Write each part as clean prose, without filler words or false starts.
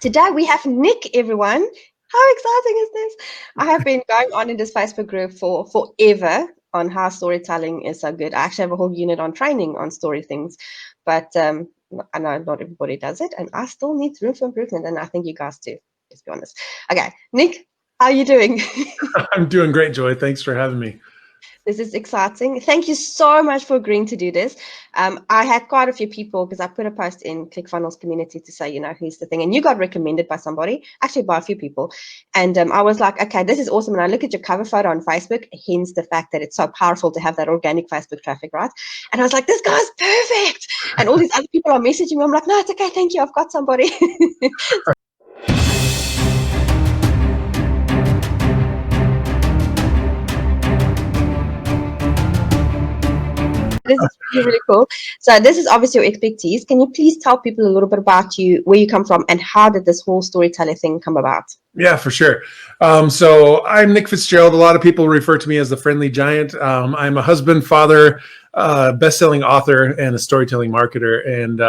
Today we have Nic, everyone. How exciting is this? I have been going on in this Facebook group for forever on how storytelling is so good. I actually have a whole unit on training on story things, but I know not everybody does it, and I still need room for improvement, and I think you guys do, let's be honest. Okay, Nic, how are you doing? I'm doing great, Joy. Thanks for having me. This is exciting. Thank you so much for agreeing to do this. I had quite a few people, because I put a post in ClickFunnels community to say, who's the thing, and you got recommended by somebody, actually by a few people. And I was like, okay, this is awesome. And I look at your cover photo on Facebook, hence the fact that it's so powerful to have that organic Facebook traffic, right? And I was like, this guy's perfect. And all these other people are messaging me. I'm like, no, it's okay. Thank you. I've got somebody. This is really cool. So this is obviously your expertise. Can you please tell people a little bit about you, where you come from, and how did this whole storytelling thing come about? Yeah, for sure. So I'm Nic Fitzgerald. A lot of people refer to me as the Friendly Giant. I'm a husband, father, best-selling author, and a storytelling marketer. And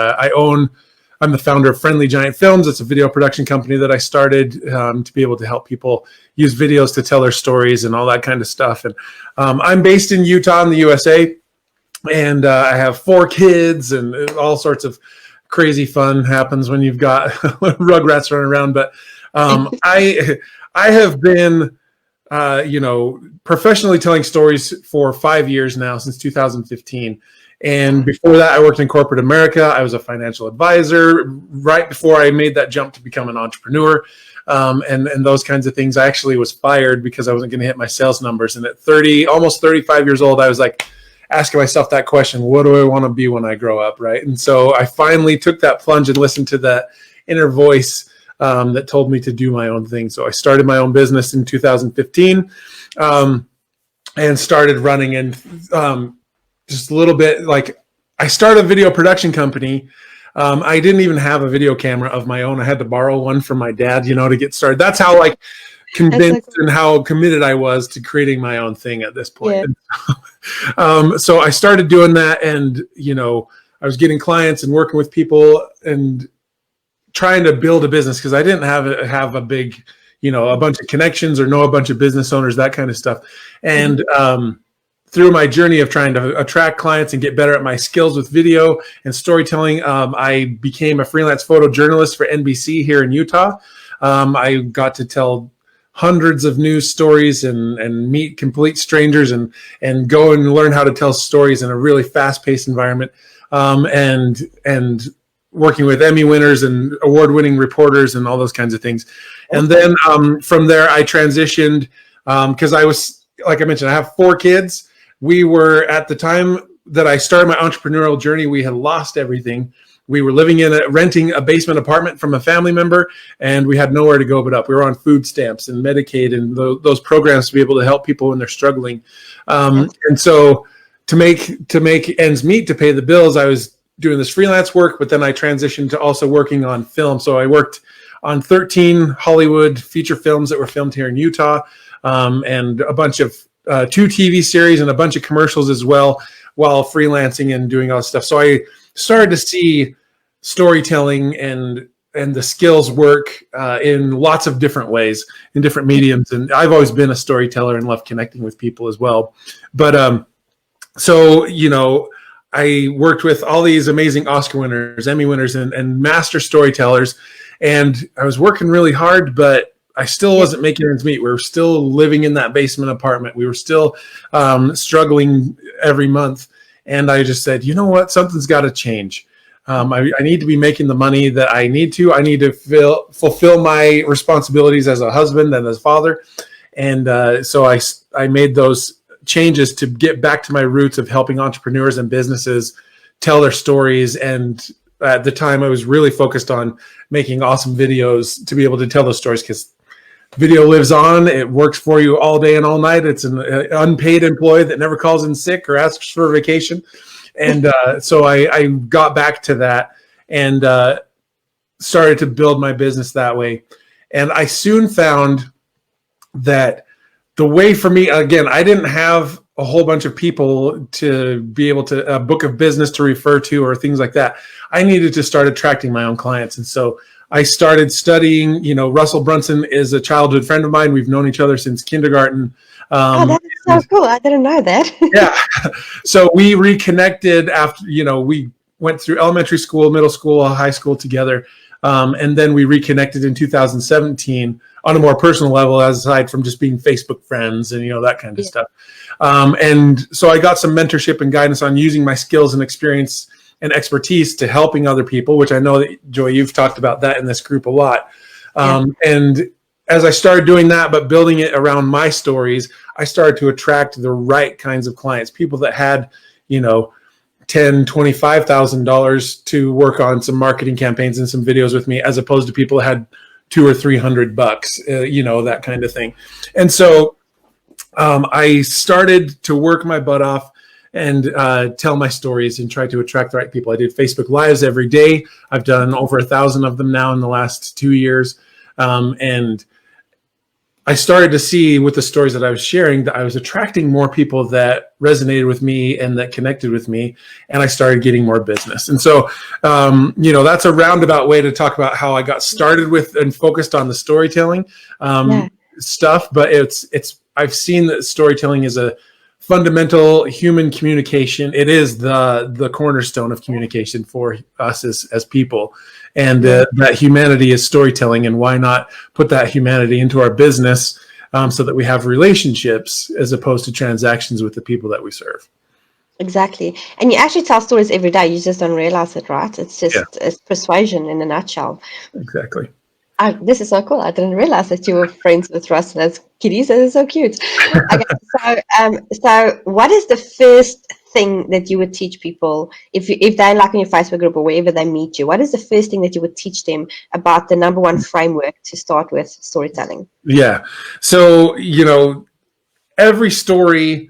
I'm the founder of Friendly Giant Films. It's a video production company that I started to be able to help people use videos to tell their stories and all that kind of stuff. And I'm based in Utah in the USA. And I have 4 kids, and all sorts of crazy fun happens when you've got rugrats running around. But I have been, professionally telling stories for 5 years now, since 2015. And before that, I worked in corporate America. I was a financial advisor right before I made that jump to become an entrepreneur. And those kinds of things. I actually was fired because I wasn't going to hit my sales numbers. And at almost 35 years old, I was like, asking myself that question, what do I want to be when I grow up, right? And so I finally took that plunge and listened to that inner voice that told me to do my own thing. So I started my own business in 2015 and started running. And just a little bit, like, I started a video production company. I didn't even have a video camera of my own. I had to borrow one from my dad, to get started. That's how convinced and how committed I was to creating my own thing at this point. Yeah. So I started doing that, and I was getting clients and working with people and trying to build a business, because I didn't have a big, a bunch of connections or know a bunch of business owners, that kind of stuff. And through my journey of trying to attract clients and get better at my skills with video and storytelling, I became a freelance photojournalist for NBC here in Utah. I got to tell hundreds of news stories and meet complete strangers and go and learn how to tell stories in a really fast-paced environment, and working with Emmy winners and award-winning reporters and all those kinds of things. And then from there, I transitioned because I was, like I mentioned, I have 4 kids. We were, at the time that I started my entrepreneurial journey, we had lost everything. We were living renting a basement apartment from a family member, and we had nowhere to go but up. We were on food stamps and Medicaid and those programs to be able to help people when they're struggling. And so to make ends meet, to pay the bills, I was doing this freelance work, but then I transitioned to also working on film. So I worked on 13 Hollywood feature films that were filmed here in Utah, and a bunch of 2 TV series and a bunch of commercials as well, while freelancing and doing all this stuff. So I started to see storytelling and the skills work in lots of different ways, in different mediums. And I've always been a storyteller and love connecting with people as well. But so, I worked with all these amazing Oscar winners, Emmy winners, and master storytellers. And I was working really hard, but I still wasn't making ends meet. We were still living in that basement apartment. We were still struggling every month. And I just said, you know what, something's got to change. I need to be making the money that I need to. I need to fulfill my responsibilities as a husband and as a father. And so I made those changes to get back to my roots of helping entrepreneurs and businesses tell their stories. And at the time, I was really focused on making awesome videos to be able to tell those stories, because video lives on. It works for you all day and all night. It's an unpaid employee that never calls in sick or asks for vacation. And so I got back to that and started to build my business that way. And I soon found that the way for me, again, I didn't have a whole bunch of people to be able to, a book of business to refer to or things like that. I needed to start attracting my own clients. And so I started studying, Russell Brunson is a childhood friend of mine. We've known each other since kindergarten. Oh, that is so cool. I didn't know that. Yeah. So we reconnected after, we went through elementary school, middle school, high school together. And then we reconnected in 2017 on a more personal level, aside from just being Facebook friends and, that kind of stuff. And so I got some mentorship and guidance on using my skills and experience and expertise to helping other people, which I know that, Joy, you've talked about that in this group a lot. And as I started doing that, but building it around my stories, I started to attract the right kinds of clients, people that had, $10,000, $25,000 to work on some marketing campaigns and some videos with me, as opposed to people that had $200 or $300, that kind of thing. And so I started to work my butt off and tell my stories and try to attract the right people. I did Facebook Lives every day. I've done over 1,000 of them now in the last 2 years. And I started to see with the stories that I was sharing that I was attracting more people that resonated with me and that connected with me. And I started getting more business. And so, that's a roundabout way to talk about how I got started with and focused on the storytelling stuff. But I've seen that storytelling is a fundamental human communication. It is the cornerstone of communication for us as people. And that humanity is storytelling. And why not put that humanity into our business so that we have relationships as opposed to transactions with the people that we serve? Exactly. And you actually tell stories every day. You just don't realize it, right? It's just it's persuasion in a nutshell. Exactly. This is so cool. I didn't realize that you were friends with Russell as kitties. That is so cute. Okay, so what is the first thing that you would teach people if they're like in your Facebook group or wherever they meet you? What is the first thing that you would teach them about the number one framework to start with storytelling? Yeah. So, every story,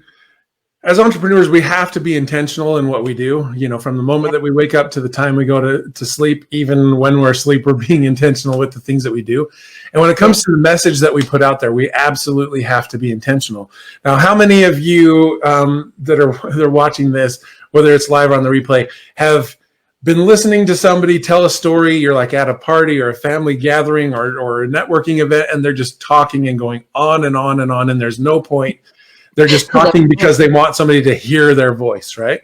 as entrepreneurs, we have to be intentional in what we do, from the moment that we wake up to the time we go to sleep. Even when we're asleep, we're being intentional with the things that we do. And when it comes to the message that we put out there, we absolutely have to be intentional. Now, how many of you that are watching this, whether it's live or on the replay, have been listening to somebody tell a story? You're like at a party or a family gathering or a networking event, and they're just talking and going on and on and on, and there's no point. They're just talking because they want somebody to hear their voice, right?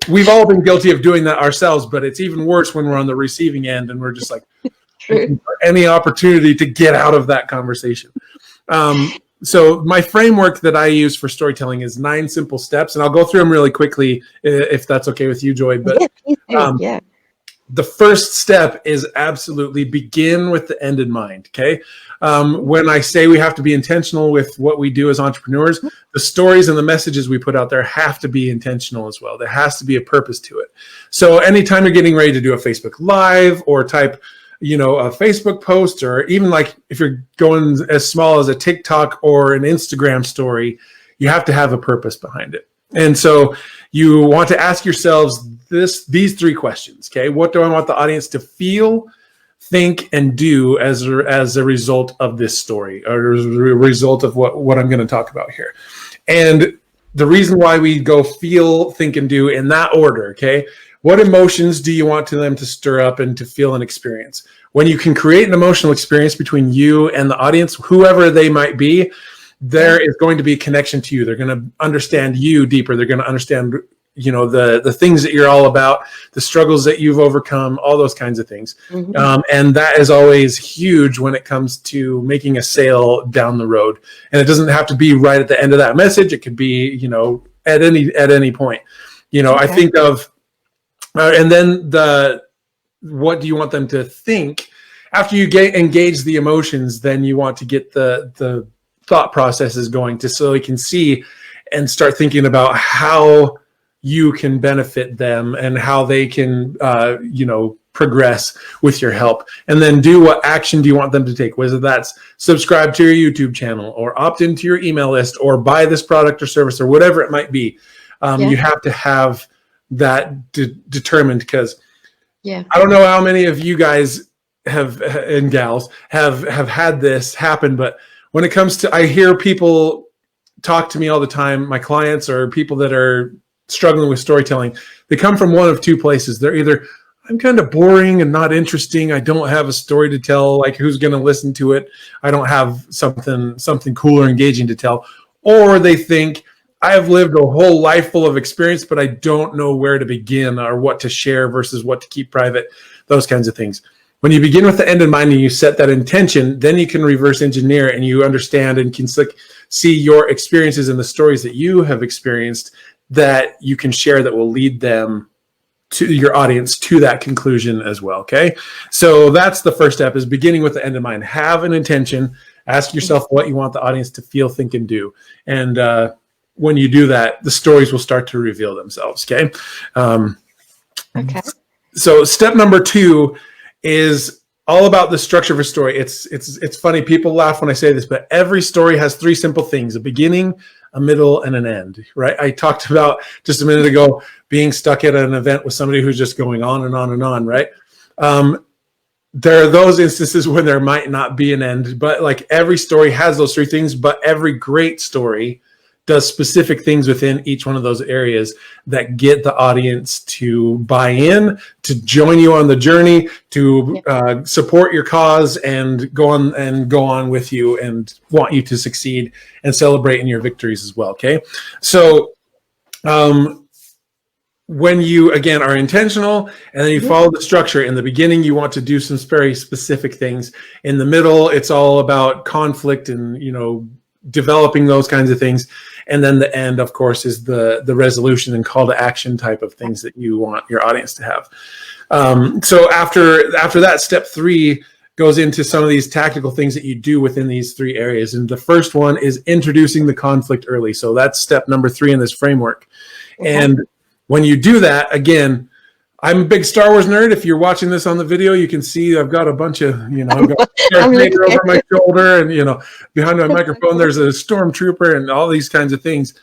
We've all been guilty of doing that ourselves, but it's even worse when we're on the receiving end and we're just like looking for any opportunity to get out of that conversation. So my framework that I use for storytelling is 9 simple steps, and I'll go through them really quickly if that's okay with you, Joy. But the first step is absolutely begin with the end in mind, okay? When I say we have to be intentional with what we do as entrepreneurs, the stories and the messages we put out there have to be intentional as well. There has to be a purpose to it. So anytime you're getting ready to do a Facebook Live or type, a Facebook post, or even like if you're going as small as a TikTok or an Instagram story, you have to have a purpose behind it. And so you want to ask yourselves these 3 questions, okay? What do I want the audience to feel, think, and do as a result of this story, or as a result of what I'm going to talk about here? And the reason why we go feel, think, and do in that order, okay? What emotions do you want them to stir up and to feel and experience? When you can create an emotional experience between you and the audience, whoever they might be, there is going to be a connection to you. They're going to understand you deeper. They're going to understand, the things that you're all about, the struggles that you've overcome, all those kinds of things. And that is always huge when it comes to making a sale down the road. And it doesn't have to be right at the end of that message. It could be, at any point. I think of, and then what do you want them to think? After you engage the emotions, then you want to get the thought processes going so they can see and start thinking about how you can benefit them and how they can, progress with your help. And then what action do you want them to take? Whether that's subscribe to your YouTube channel or opt into your email list or buy this product or service or whatever it might be. You have to have that determined, because I don't know how many of you guys and gals have had this happen, but when it comes to, I hear people talk to me all the time, my clients or people that are struggling with storytelling, they come from one of 2 places. They're either, I'm kind of boring and not interesting. I don't have a story to tell. Like, who's going to listen to it? I don't have something cool or engaging to tell. Or they think, I have lived a whole life full of experience, but I don't know where to begin or what to share versus what to keep private, those kinds of things. When you begin with the end in mind and you set that intention, then you can reverse engineer and you understand and can see your experiences and the stories that you have experienced that you can share that will lead them to your audience to that conclusion as well. Okay. So that's the first step, is beginning with the end in mind. Have an intention, ask yourself what you want the audience to feel, think, and do. And when you do that, the stories will start to reveal themselves. Okay. Okay. So step number 2 is all about the structure of a story. It's funny. People laugh when I say this, but every story has 3 simple things: a beginning, a middle, and an end, right? I talked about just a minute ago being stuck at an event with somebody who's just going on and on and on, right? There are those instances where there might not be an end, but like every story has those 3 things, but every great story does specific things within each one of those areas that get the audience to buy in, to join you on the journey, to support your cause and go on with you and want you to succeed and celebrate in your victories as well. Okay. So, when you, again, are intentional and then you follow the structure, in the beginning, you want to do some very specific things. In the middle, it's all about conflict and, developing those kinds of things. And then the end, of course, is the resolution and call to action type of things that you want your audience to have. So after that, step 3 goes into some of these tactical things that you do within these 3 areas. And the first one is introducing the conflict early. So that's step number 3 in this framework. Okay. And when you do that, again, I'm a big Star Wars nerd. If you're watching this on the video, you can see I've got a bunch of, I've got Darth Vader over my shoulder, and, behind my microphone, there's a stormtrooper and all these kinds of things.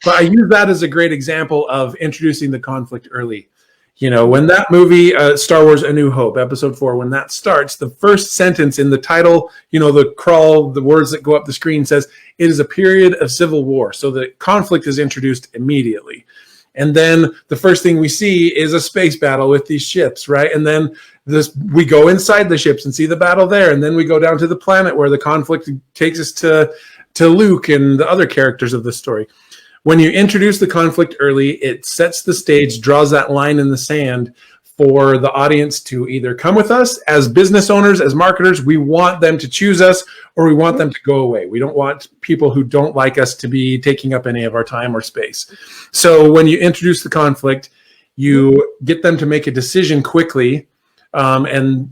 But I use that as a great example of introducing the conflict early. When that movie, Star Wars A New Hope, episode 4, when that starts, the first sentence in the title, the crawl, the words that go up the screen says, it is a period of civil war. So the conflict is introduced immediately. And then the first thing we see is a space battle with these ships, right? And then we go inside the ships and see the battle there. And then we go down to the planet where the conflict takes us to Luke and the other characters of the story. When you introduce the conflict early, it sets the stage, draws that line in the sand for the audience to either come with us as business owners, as marketers. We want them to choose us, or we want them to go away. We don't want people who don't like us to be taking up any of our time or space. So when you introduce the conflict, you get them to make a decision quickly. And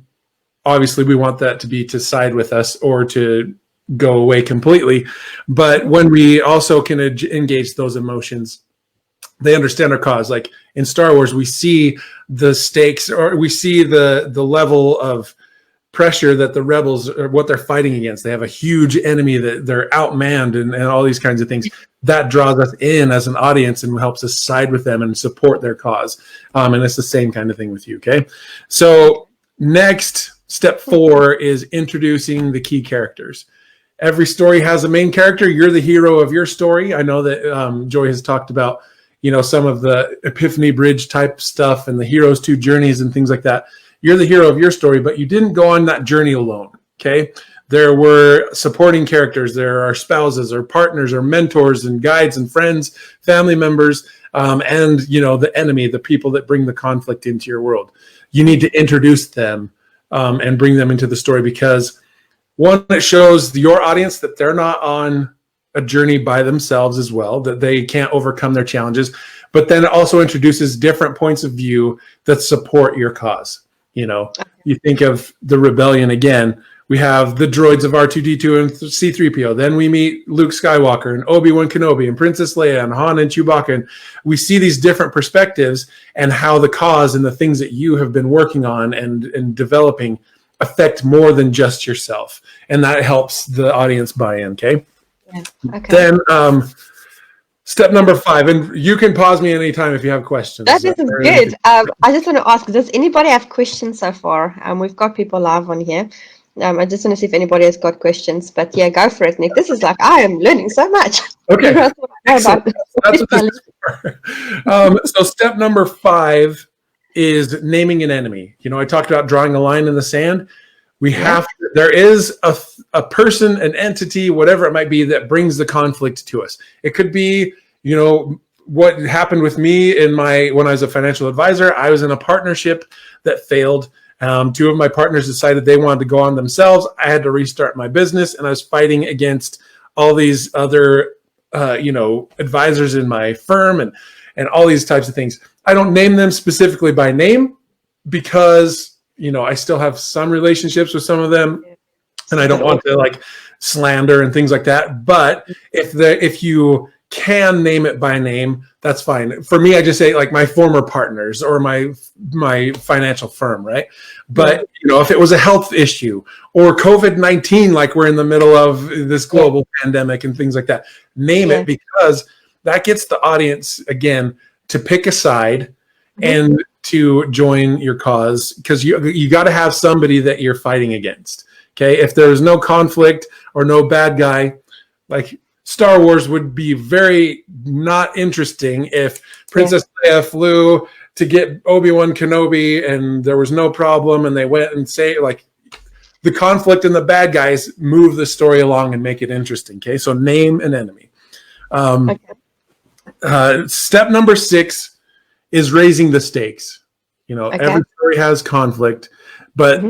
obviously we want that to be to side with us or to go away completely. But when we also can engage those emotions, they understand our cause. Like in Star Wars, we see the stakes, or we see the level of pressure that the rebels are, what they're fighting against. They have a huge enemy that they're outmanned and all these kinds of things. That draws us in as an audience and helps us side with them and support their cause. And it's the same kind of thing with you. Okay. So next, step 4 is introducing the key characters. Every story has a main character. You're the hero of your story. I know that Joy has talked about, some of the Epiphany Bridge type stuff and the hero's 2 journeys and things like that. You're the hero of your story, but you didn't go on that journey alone. Okay. There were supporting characters. There are spouses or partners or mentors and guides and friends, family members, and, the enemy, the people that bring the conflict into your world. You need to introduce them and bring them into the story, because one, it shows your audience that they're not on a journey by themselves as well, that they can't overcome their challenges, but then it also introduces different points of view that support your cause. You think of the rebellion again, we have the droids of R2-D2 and C-3PO. Then we meet Luke Skywalker and Obi-Wan Kenobi and Princess Leia and Han and Chewbacca. And we see these different perspectives and how the cause and the things that you have been working on and developing affect more than just yourself. And that helps the audience buy in. Okay. Yeah. Okay. Then step number 5, and you can pause me anytime if you have questions. That is good. I just want to ask, does anybody have questions so far? We've got people live on here. I just want to see if anybody has got questions. But yeah, go for it, Nic. This is like, I am learning so much. Okay. That's what this is for. So step number 5 is naming an enemy. You know, I talked about drawing a line in the sand. We have to, there is a person, an entity, whatever it might be, that brings the conflict to us. It could be, you know, what happened with me when I was a financial advisor. I was in a partnership that failed. Two of my partners decided they wanted to go on themselves. I had to restart my business, and I was fighting against all these other, you know, advisors in my firm and all these types of things. I don't name them specifically by name because, you know, I still have some relationships with some of them, and I don't want to like slander and things like that. But if you can name it by name, that's fine. For me, I just say like my former partners or my financial firm, right? But you know, if it was a health issue or COVID-19, like we're in the middle of this global pandemic and things like that, name it, because that gets the audience again to pick a side and to join your cause, because you got to have somebody that you're fighting against. Okay, if there's no conflict or no bad guy, like Star Wars would be very not interesting if Princess Leia flew to get Obi-Wan Kenobi and there was no problem, and they went and say, like, the conflict and the bad guys move the story along and make it interesting. Okay, so name an enemy. Step number 6 is raising the stakes. You know, every story has conflict, but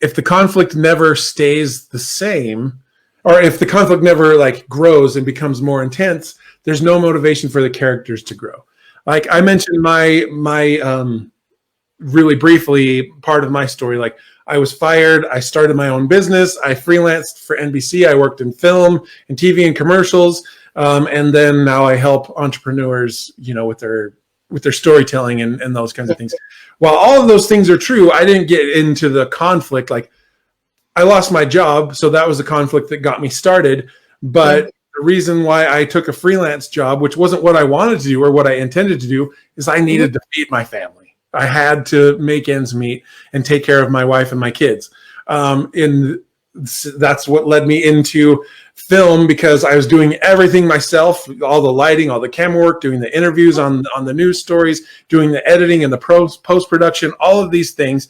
if the conflict never stays the same, or if the conflict never like grows and becomes more intense, there's no motivation for the characters to grow. Like I mentioned my really briefly part of my story, like I was fired, I started my own business, I freelanced for NBC, I worked in film and TV and commercials, and then now I help entrepreneurs, you know, with their storytelling and those kinds of things. While all of those things are true, I didn't get into the conflict. Like I lost my job, so that was the conflict that got me started. But the reason why I took a freelance job, which wasn't what I wanted to do or what I intended to do, is I needed to feed my family. I had to make ends meet and take care of my wife and my kids. And that's what led me into film, because I was doing everything myself, all the lighting, all the camera work, doing the interviews on the news stories, doing the editing and the post-production, all of these things.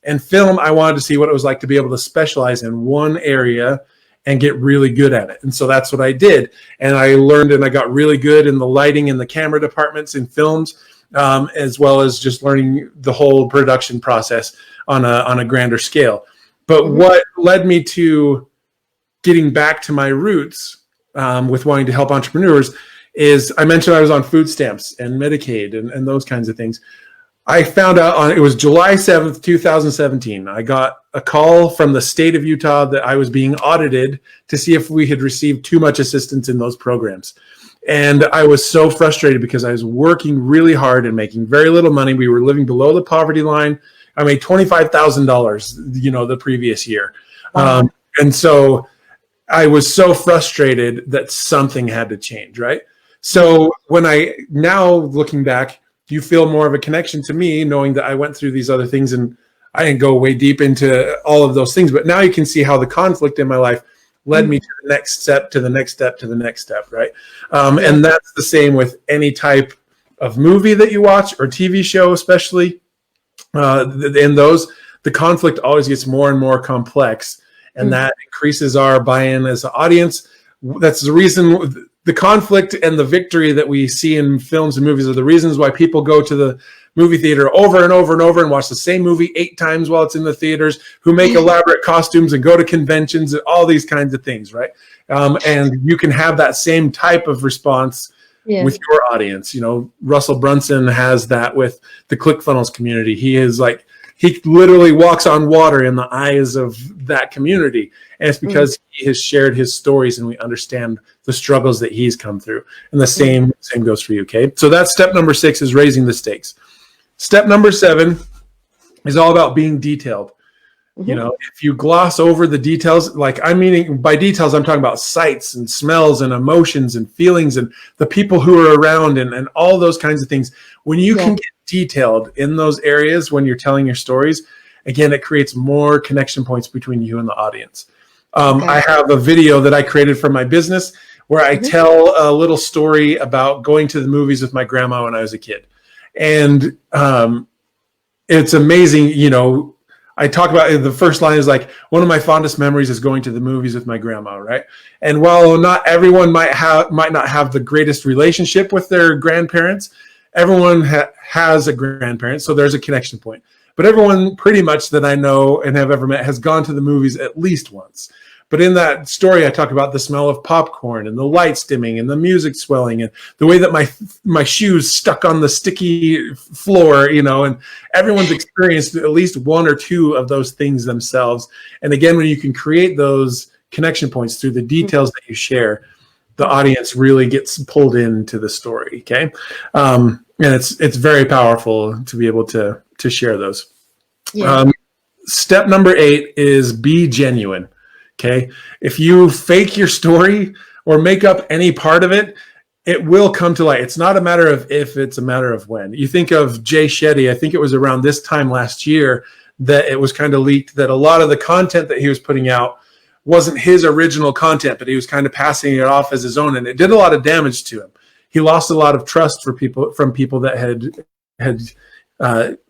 And film, I wanted to see what it was like to be able to specialize in one area and get really good at it. And so that's what I did. And I learned and I got really good in the lighting and the camera departments in films, as well as just learning the whole production process on a grander scale. But what led me to getting back to my roots with wanting to help entrepreneurs is, I mentioned I was on food stamps and Medicaid and those kinds of things. I found out it was July 7th, 2017. I got a call from the state of Utah that I was being audited to see if we had received too much assistance in those programs. And I was so frustrated because I was working really hard and making very little money. We were living below the poverty line. I made $25,000, you know, the previous year. Wow. And so I was so frustrated that something had to change, right? So when now looking back, you feel more of a connection to me, knowing that I went through these other things, and I didn't go way deep into all of those things. But now you can see how the conflict in my life led me to the next step, to the next step, to the next step, right? And that's the same with any type of movie that you watch or TV show, especially. In those, the conflict always gets more and more complex, and that increases our buy-in as an audience. That's the reason the conflict and the victory that we see in films and movies are the reasons why people go to the movie theater over and over and over and watch the same movie 8 times while it's in the theaters, who make elaborate costumes and go to conventions and all these kinds of things, right? And you can have that same type of response with your audience. You know, Russell Brunson has that with the ClickFunnels community. He literally walks on water in the eyes of that community. And it's because he has shared his stories and we understand the struggles that he's come through. And the same goes for you, okay? So that's step number 6, is raising the stakes. Step number 7 is all about being detailed. You know, if you gloss over the details, like I mean, by details, I'm talking about sights and smells and emotions and feelings and the people who are around and all those kinds of things. When you can get detailed in those areas when you're telling your stories, again, it creates more connection points between you and the audience. I have a video that I created for my business where I tell a little story about going to the movies with my grandma when I was a kid. And it's amazing. You know, I talk about the first line is like, one of my fondest memories is going to the movies with my grandma, right? And while not everyone might not have the greatest relationship with their grandparents, everyone has a grandparent, so there's a connection point. But everyone pretty much that I know and have ever met has gone to the movies at least once. But in that story, I talk about the smell of popcorn and the lights dimming and the music swelling and the way that my shoes stuck on the sticky floor, you know, and everyone's experienced at least one or two of those things themselves. And again, when you can create those connection points through the details that you share, the audience really gets pulled into the story. Okay. And it's very powerful to be able to share those. Yeah. Step number 8 is be genuine. Okay. If you fake your story or make up any part of it, it will come to light. It's not a matter of if, it's a matter of when. You think of Jay Shetty, I think it was around this time last year that it was kind of leaked that a lot of the content that he was putting out wasn't his original content, but he was kind of passing it off as his own, and it did a lot of damage to him. He lost a lot of trust from people that had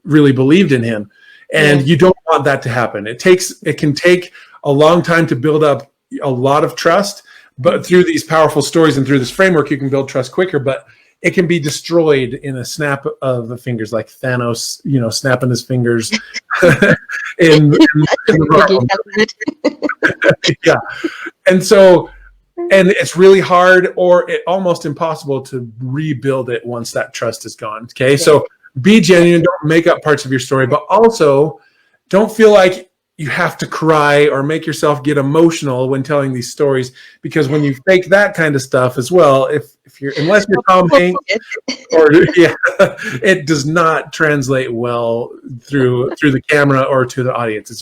really believed in him. And you don't want that to happen. It can take a long time to build up a lot of trust, but through these powerful stories and through this framework, you can build trust quicker, but it can be destroyed in a snap of the fingers, like Thanos, you know, snapping his fingers in the yeah. And so, and it's really hard or almost impossible to rebuild it once that trust is gone. Okay. Yeah. So be genuine, don't make up parts of your story, but also don't feel like you have to cry or make yourself get emotional when telling these stories, because when you fake that kind of stuff as well, unless you're Tom Hanks, or it does not translate well through the camera or to the audience. It's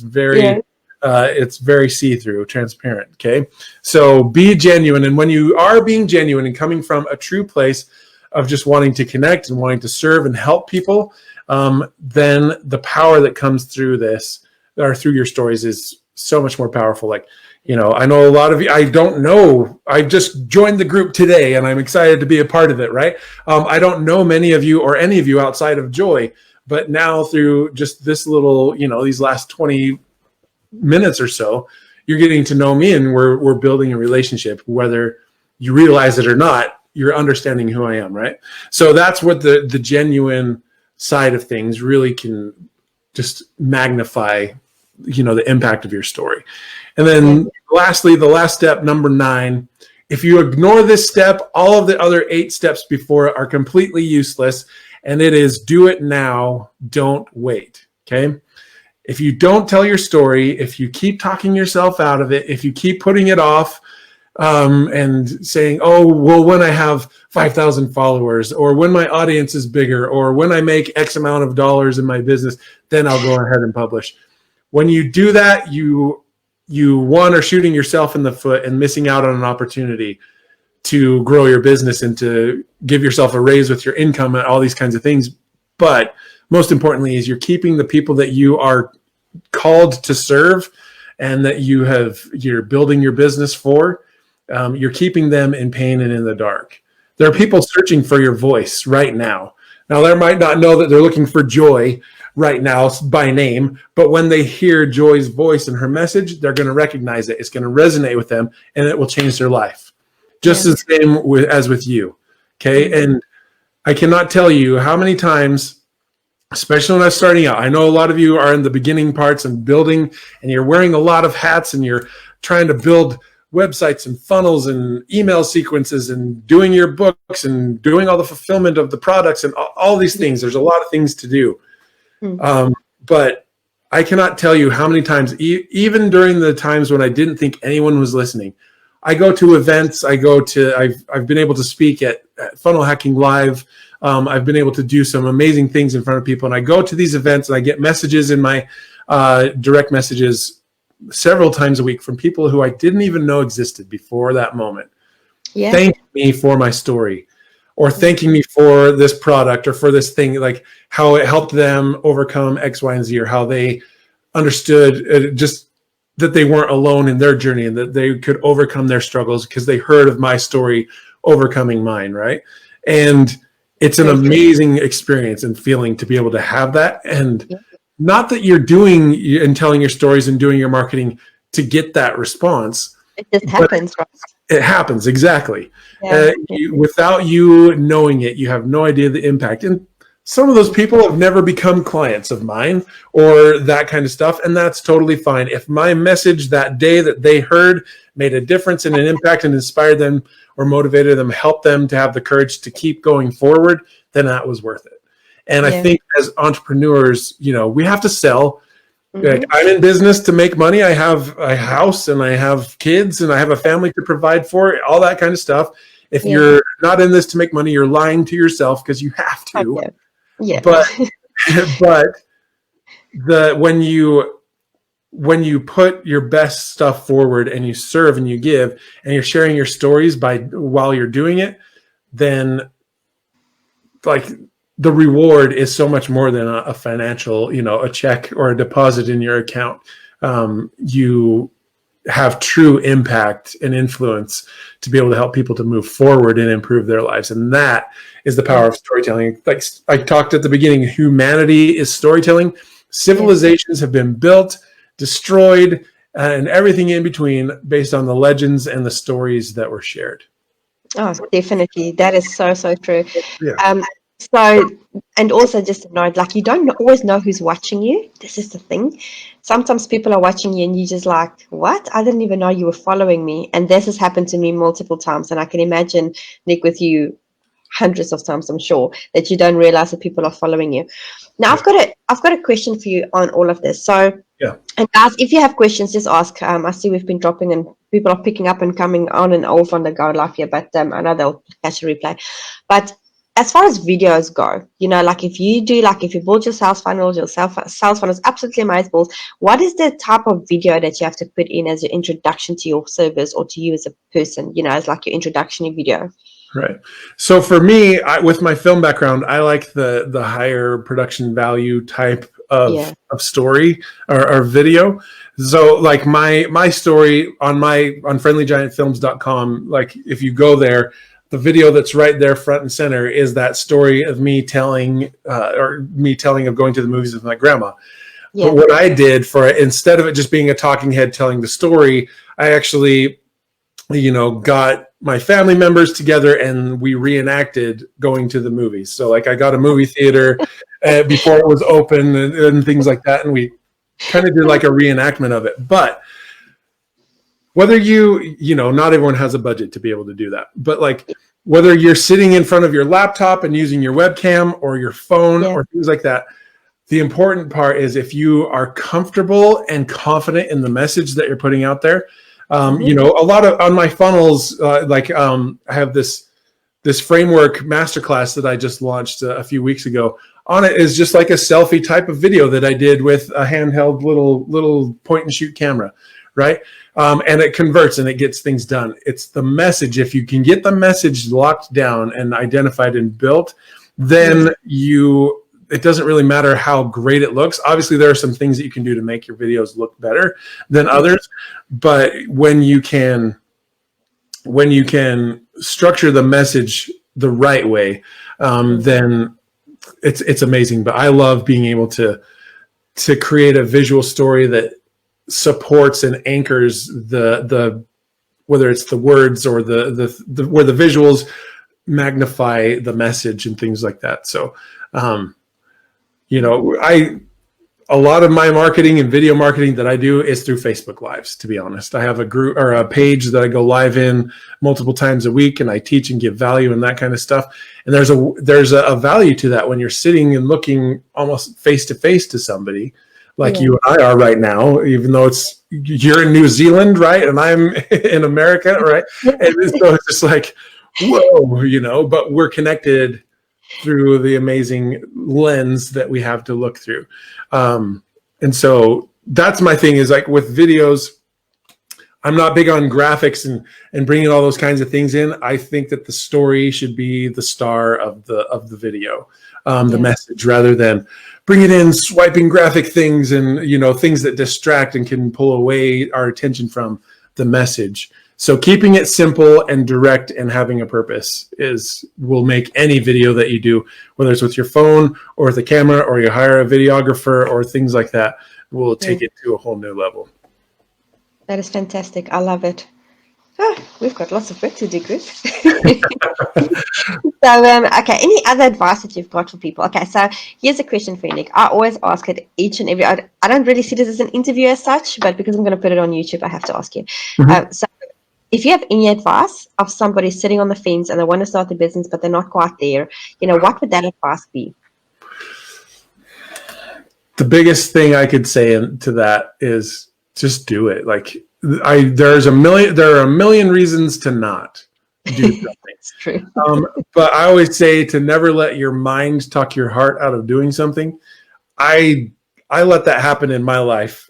very see-through, transparent. Okay, so be genuine, and when you are being genuine and coming from a true place of just wanting to connect and wanting to serve and help people, then the power that comes through this or through your stories is so much more powerful. Like, you know, I know a lot of you, I don't know, I just joined the group today and I'm excited to be a part of it, right? I don't know many of you or any of you outside of Joy, but now through just this little, you know, these last 20 minutes or so, you're getting to know me, and we're building a relationship. Whether you realize it or not, you're understanding who I am, right? So that's what the genuine side of things really can just magnify, you know, the impact of your story. And then lastly, the last step, number 9, if you ignore this step, all of the other 8 steps before it are completely useless. And it is do it now, don't wait. Okay. If you don't tell your story, if you keep talking yourself out of it, if you keep putting it off, and saying, oh, well, when I have 5,000 followers, or when my audience is bigger, or when I make X amount of dollars in my business, then I'll go ahead and publish. When you do that, you are shooting yourself in the foot and missing out on an opportunity to grow your business and to give yourself a raise with your income and all these kinds of things. But most importantly is you're keeping the people that you are called to serve and that you're building your business for. You're keeping them in pain and in the dark. There are people searching for your voice right now. Now, they might not know that they're looking for Joy right now by name, but when they hear Joy's voice and her message, they're going to recognize it. It's going to resonate with them, and it will change their life. Just the same as with you. Okay. And I cannot tell you how many times, especially when I was starting out, I know a lot of you are in the beginning parts and building, and you're wearing a lot of hats, and you're trying to build websites and funnels and email sequences and doing your books and doing all the fulfillment of the products and all these things. There's a lot of things to do. But I cannot tell you how many times, even during the times when I didn't think anyone was listening, I go to events, I've been able to speak at Funnel Hacking Live. I've been able to do some amazing things in front of people, and I go to these events and I get messages in my direct messages several times a week from people who I didn't even know existed before that moment. Thanking me for my story, or thanking me for this product or for this thing, like how it helped them overcome X, Y, and Z, or how they understood just that they weren't alone in their journey and that they could overcome their struggles because they heard of my story overcoming mine, right? And it's an amazing experience and feeling to be able to have that. And not that you're doing and telling your stories and doing your marketing to get that response. It just happens, right? It happens, exactly. Without you knowing it, you have no idea the impact. And some of those people have never become clients of mine or that kind of stuff, and that's totally fine. If my message that day that they heard made a difference and an impact and inspired them or motivated them, helped them to have the courage to keep going forward, then that was worth it. And I think as entrepreneurs, you know, we have to sell. Like, I'm in business to make money. I have a house and I have kids and I have a family to provide for, all that kind of stuff. If you're not in this to make money, you're lying to yourself because you have to. But when you put your best stuff forward and you serve and you give and you're sharing your stories while you're doing it, then like the reward is so much more than a financial, you know, a check or a deposit in your account. You have true impact and influence to be able to help people to move forward and improve their lives. And that is the power of storytelling. Like I talked at the beginning, humanity is storytelling. Civilizations have been built, destroyed, and everything in between based on the legends and the stories that were shared. Oh, definitely. That is so, so true. Yeah. So, and also just a note, like, you don't always know who's watching you. This is the thing. Sometimes people are watching you and you just like, what? I didn't even know you were following me. And this has happened to me multiple times. And I can imagine, Nic, with you hundreds of times, I'm sure, that you don't realize that people are following you. Now, I've got a question for you on all of this. So, and guys, if you have questions, just ask. I see we've been dropping and people are picking up and coming on and off on the go live here, but I know they'll catch a replay. But as far as videos go, you know, like if you build your sales funnels, absolutely amazing. What is the type of video that you have to put in as your introduction to your service or to you as a person, you know, as like your introductory video? Right. So for me, with my film background, I like the higher production value type of story or video. So like my story on friendlygiantfilms.com, like if you go there, the video that's right there front and center is that story of me telling of going to the movies with my grandma. But what I did instead of it just being a talking head telling the story, I actually, you know, got my family members together and we reenacted going to the movies. So like I got a movie theater before it was open and things like that. And we kind of did like a reenactment of it. But whether you know, not everyone has a budget to be able to do that, but like whether you're sitting in front of your laptop and using your webcam or your phone or things like that, the important part is if you are comfortable and confident in the message that you're putting out there. You know, a lot of on my funnels, I have this framework masterclass that I just launched a few weeks ago. On it is just like a selfie type of video that I did with a handheld little point and shoot camera, right? And it converts and it gets things done. It's the message. If you can get the message locked down and identified and built, then it doesn't really matter how great it looks. Obviously, there are some things that you can do to make your videos look better than others. But when you can structure the message the right way, then it's amazing. But I love being able to create a visual story that supports and anchors the whether it's the words or the where the visuals magnify the message and things like that. So you know, a lot of my marketing and video marketing that I do is through Facebook Lives, to be honest. I have a group or a page that I go live in multiple times a week and I teach and give value and that kind of stuff. And there's a value to that when you're sitting and looking almost face to face to somebody like you and I are right now, even though you're in New Zealand, right? And I'm in America, right? And so it's just like, whoa, you know, but we're connected through the amazing lens that we have to look through. And so that's my thing is like with videos, I'm not big on graphics and bringing all those kinds of things in. I think that the story should be the star of the video, the message, rather than bringing in swiping graphic things and, you know, things that distract and can pull away our attention from the message. So keeping it simple and direct and having a purpose will make any video that you do, whether it's with your phone or with a camera, or you hire a videographer or things like that, will take it to a whole new level. That is fantastic. I love it. We've got lots of work to do, Chris. So, okay, any other advice that you've got for people? Okay, so here's a question for you, Nic. I always ask it each and every, I don't really see this as an interview as such, but because I'm going to put it on YouTube, I have to ask you. So if you have any advice of somebody sitting on the fence and they want to start the business, but they're not quite there, what would that advice be? The biggest thing I could say to that is just do it. Like there are a million reasons to not do something. It's true. But I always say to never let your mind talk your heart out of doing something. I let that happen in my life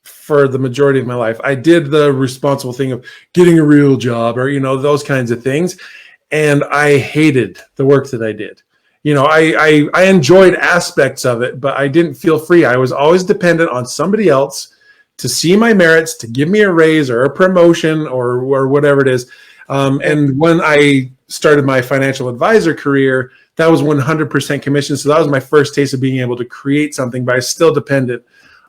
for the majority of my life. I did the responsible thing of getting a real job or, those kinds of things. And I hated the work that I did. I enjoyed aspects of it, but I didn't feel free. I was always dependent on somebody else to see my merits, to give me a raise or a promotion or whatever it is. And when I started my financial advisor career, that was 100% commission. So that was my first taste of being able to create something, but I was still dependent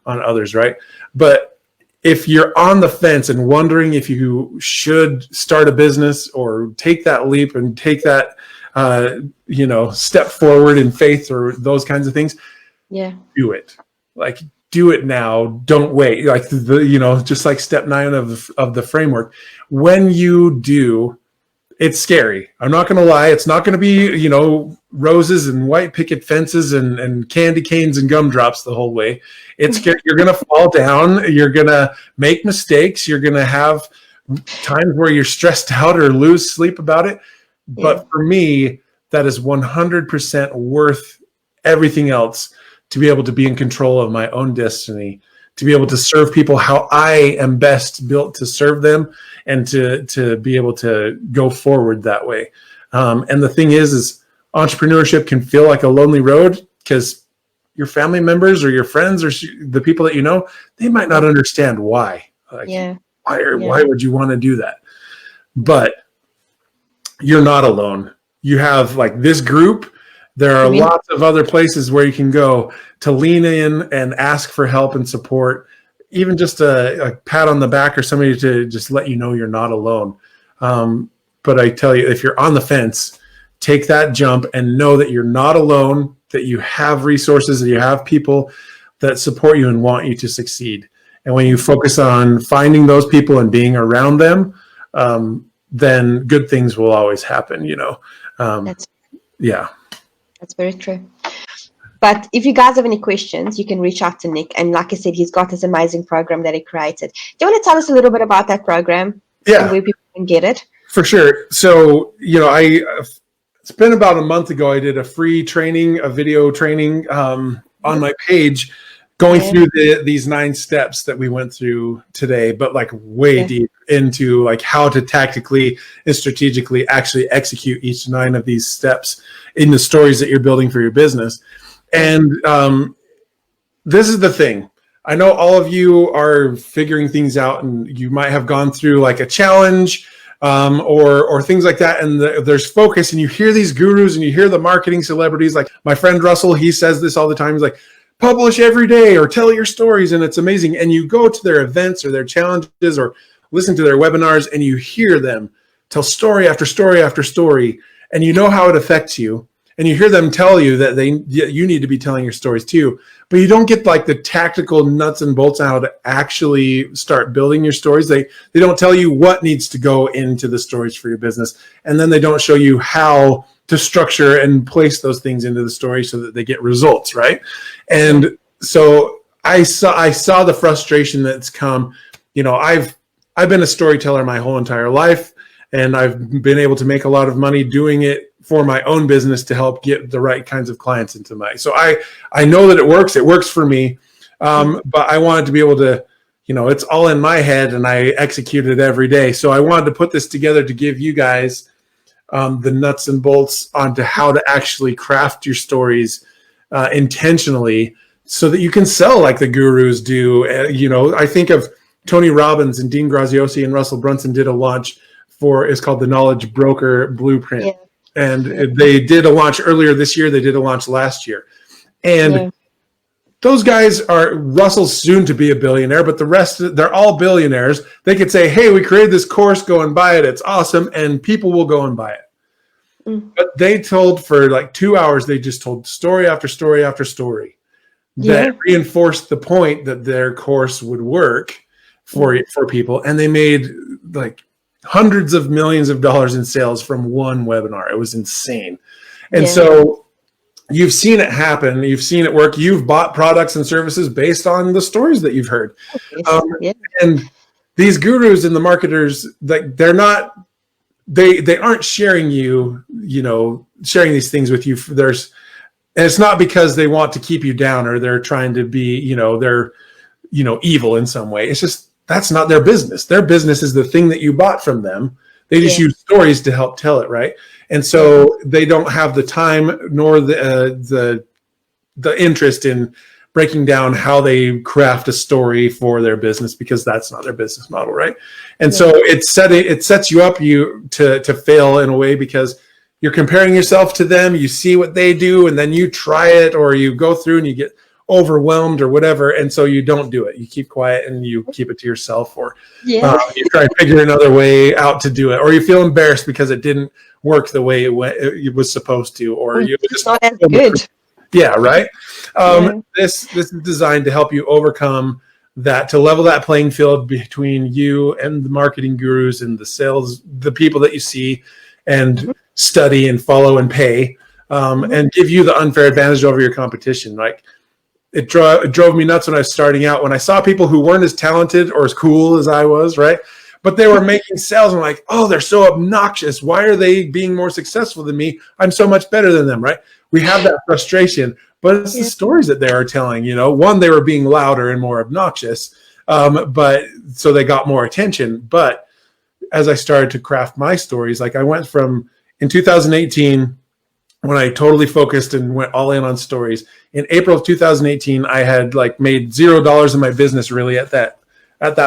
on others, right? But if you're on the fence and wondering if you should start a business or take that leap and take that, step forward in faith or those kinds of things, do it. Like, do it now. Don't wait. Like just like step 9 of the framework. When you do, it's scary. I'm not going to lie. It's not going to be, roses and white picket fences and candy canes and gumdrops the whole way. It's scary. You're going to fall down. You're going to make mistakes. You're going to have times where you're stressed out or lose sleep about it. But for me, that is 100% worth everything else to be able to be in control of my own destiny, to be able to serve people how I am best built to serve them, and to be able to go forward that way. And the thing is entrepreneurship can feel like a lonely road because your family members or your friends or the people that they might not understand why. Why would you want to do that? But you're not alone. You have like this group. There are lots of other places where you can go to lean in and ask for help and support, even just a pat on the back or somebody to just let you know you're not alone. But I tell you, if you're on the fence, take that jump and know that you're not alone, that you have resources, that you have people that support you and want you to succeed. And when you focus on finding those people and being around them, then good things will always happen, That's very true. But if you guys have any questions, you can reach out to Nic. And like I said, he's got this amazing program that he created. Do you want to tell us a little bit about that program? Yeah. And where people can get it? For sure. So, it's been about a month ago, I did a free training, a video training on my page, going through these 9 steps that we went through today, but like way deep into like how to tactically and strategically actually execute each 9 of these steps in the stories that you're building for your business. And this is the thing. I know all of you are figuring things out, and you might have gone through like a challenge or things like that. And there's focus, and you hear these gurus and you hear the marketing celebrities. Like my friend Russell, he says this all the time. He's like, publish every day or tell your stories, and it's amazing. And you go to their events or their challenges or listen to their webinars, and you hear them tell story after story after story, and you know how it affects you. And you hear them tell you that you need to be telling your stories too, but you don't get like the tactical nuts and bolts on how to actually start building your stories. They don't tell you what needs to go into the stories for your business, and then they don't show you how to structure and place those things into the story so that they get results, right? And so I saw the frustration that's come. I've been a storyteller my whole entire life, and I've been able to make a lot of money doing it for my own business to help get the right kinds of clients into so I know that it works for me, but I wanted to be able to, it's all in my head and I execute it every day. So I wanted to put this together to give you guys the nuts and bolts onto how to actually craft your stories intentionally so that you can sell like the gurus do. I think of Tony Robbins and Dean Graziosi and Russell Brunson did a launch for, it's called the Knowledge Broker Blueprint. Yeah. And they did a launch earlier this year. They did a launch last year. And those guys are, Russell's soon to be a billionaire, but the rest, they're all billionaires. They could say, hey, we created this course, go and buy it. It's awesome. And people will go and buy it. But they told for like 2 hours, they just told story after story after story that reinforced the point that their course would work for people. And they made like hundreds of millions of dollars in sales from one webinar. It was insane. And so you've seen it happen. You've seen it work. You've bought products and services based on the stories that you've heard. And these gurus and the marketers, like, they're not, they aren't sharing sharing these things with you. And it's not because they want to keep you down or they're trying to be, they're, evil in some way. It's just, that's not their business. Their business is the thing that you bought from them. They just use stories to help tell it, right? And so they don't have the time nor the interest in breaking down how they craft a story for their business, because that's not their business model, right? And so it sets you up to fail in a way, because you're comparing yourself to them. You see what they do, and then you try it, or you go through and you get overwhelmed or whatever, and so you don't do it. You keep quiet and you keep it to yourself, or you try and figure another way out to do it, or you feel embarrassed because it didn't work the way it was supposed to, or you just not as good. Right. This is designed to help you overcome that, to level that playing field between you and the marketing gurus and the sales, the people that you see and study and follow and pay, and give you the unfair advantage over your competition. Like, it drove me nuts when I was starting out, when I saw people who weren't as talented or as cool as I was, right? But they were making sales. I'm like, oh, they're so obnoxious. Why are they being more successful than me? I'm so much better than them, right? We have that frustration, but it's the stories that they are telling. One, they were being louder and more obnoxious, but so they got more attention. But as I started to craft my stories, like, I went from, in 2018, when I totally focused and went all in on stories, in April of 2018, I had like made $0 in my business really at that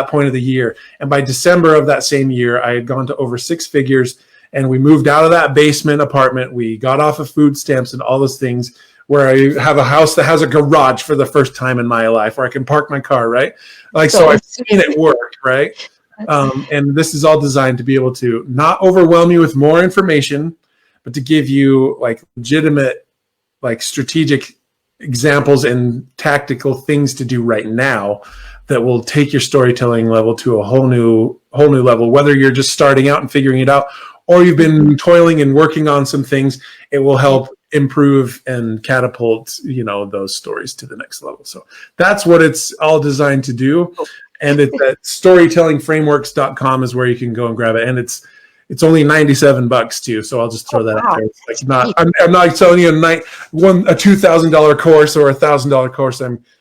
point of the year. And by December of that same year, I had gone to over 6 figures, and we moved out of that basement apartment. We got off of food stamps and all those things, where I have a house that has a garage for the first time in my life, where I can park my car, right? Like, so I've seen it work, right? And this is all designed to be able to not overwhelm you with more information, but to give you like legitimate, like strategic examples and tactical things to do right now that will take your storytelling level to a whole new level. Whether you're just starting out and figuring it out, or you've been toiling and working on some things, it will help improve and catapult, those stories to the next level. So that's what it's all designed to do. And it's at storytellingframeworks.com is where you can go and grab it. And it's only $97 too. So I'll just throw that out there. It's like I'm not telling you a $2,000 course or a $1,000 course.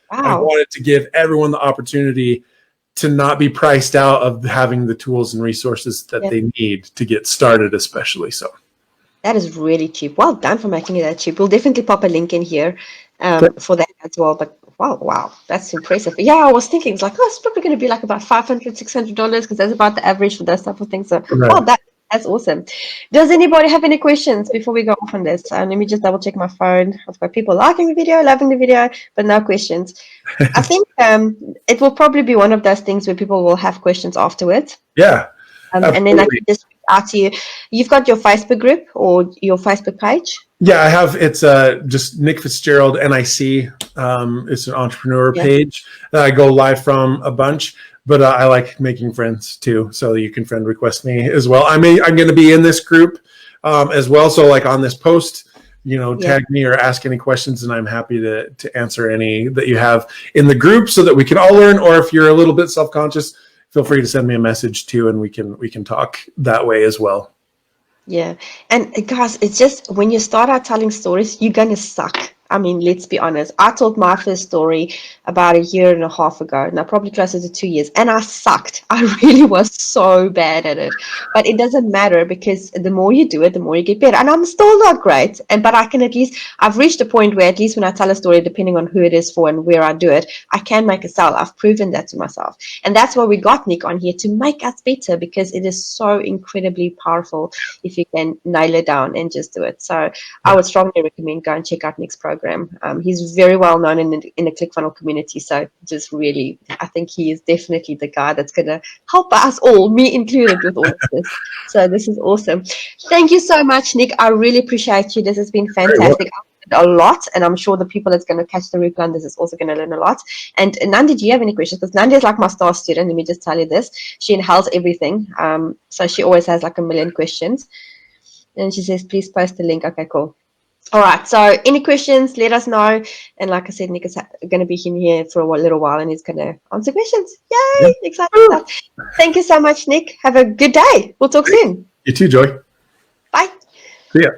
I wanted to give everyone the opportunity to not be priced out of having the tools and resources that they need to get started, especially. So that is really cheap. Well done for making it that cheap. We'll definitely pop a link in here for that as well. But wow, that's impressive. Yeah, I was thinking, it's like, it's probably going to be like about $500, $600, because that's about the average for those type of things. So that's awesome. Does anybody have any questions before we go off on this? Let me just double check my phone. I've got people liking the video, loving the video, but no questions. I think it will probably be one of those things where people will have questions afterwards. Yeah. And then I can just reach out to you. You've got your Facebook group or your Facebook page? Yeah, I have. It's just Nic Fitzgerald, NIC. It's an entrepreneur page that I go live from a bunch. But I like making friends too, so you can friend request me as well. I'm going to be in this group as well. So like on this post, tag me or ask any questions, and I'm happy to answer any that you have in the group, so that we can all learn. Or if you're a little bit self-conscious, feel free to send me a message too, and we can talk that way as well. Yeah, and guys, it's just when you start out telling stories, you're gonna suck. I mean, let's be honest. I told my first story about 1.5 years ago, now probably closer to 2 years, and I sucked. I really was so bad at it. But it doesn't matter, because the more you do it, the more you get better. And I'm still not great, but I can at least, I've reached a point where at least when I tell a story, depending on who it is for and where I do it, I can make a sell. I've proven that to myself. And that's why we got Nic on here, to make us better, because it is so incredibly powerful if you can nail it down and just do it. So I would strongly recommend go and check out Nic's program. He's very well known in the ClickFunnels community, so just really, I think he is definitely the guy that's going to help us all, me included, with all of this. So this is awesome. Thank you so much, Nic. I really appreciate you. This has been fantastic. A lot, and I'm sure the people that's going to catch the replay on this is also going to learn a lot. And Nandi, do you have any questions? Because Nandi is like my star student. Let me just tell you this. She inhales everything. So she always has like 1,000,000 questions. And she says, please post the link. Okay, cool. All right, so any questions, let us know. And like I said, Nic is going to be in here for a little while, and he's going to answer questions. Yay, exciting stuff. Thank you so much, Nic. Have a good day. We'll talk soon. You too, Joy. Bye. See ya.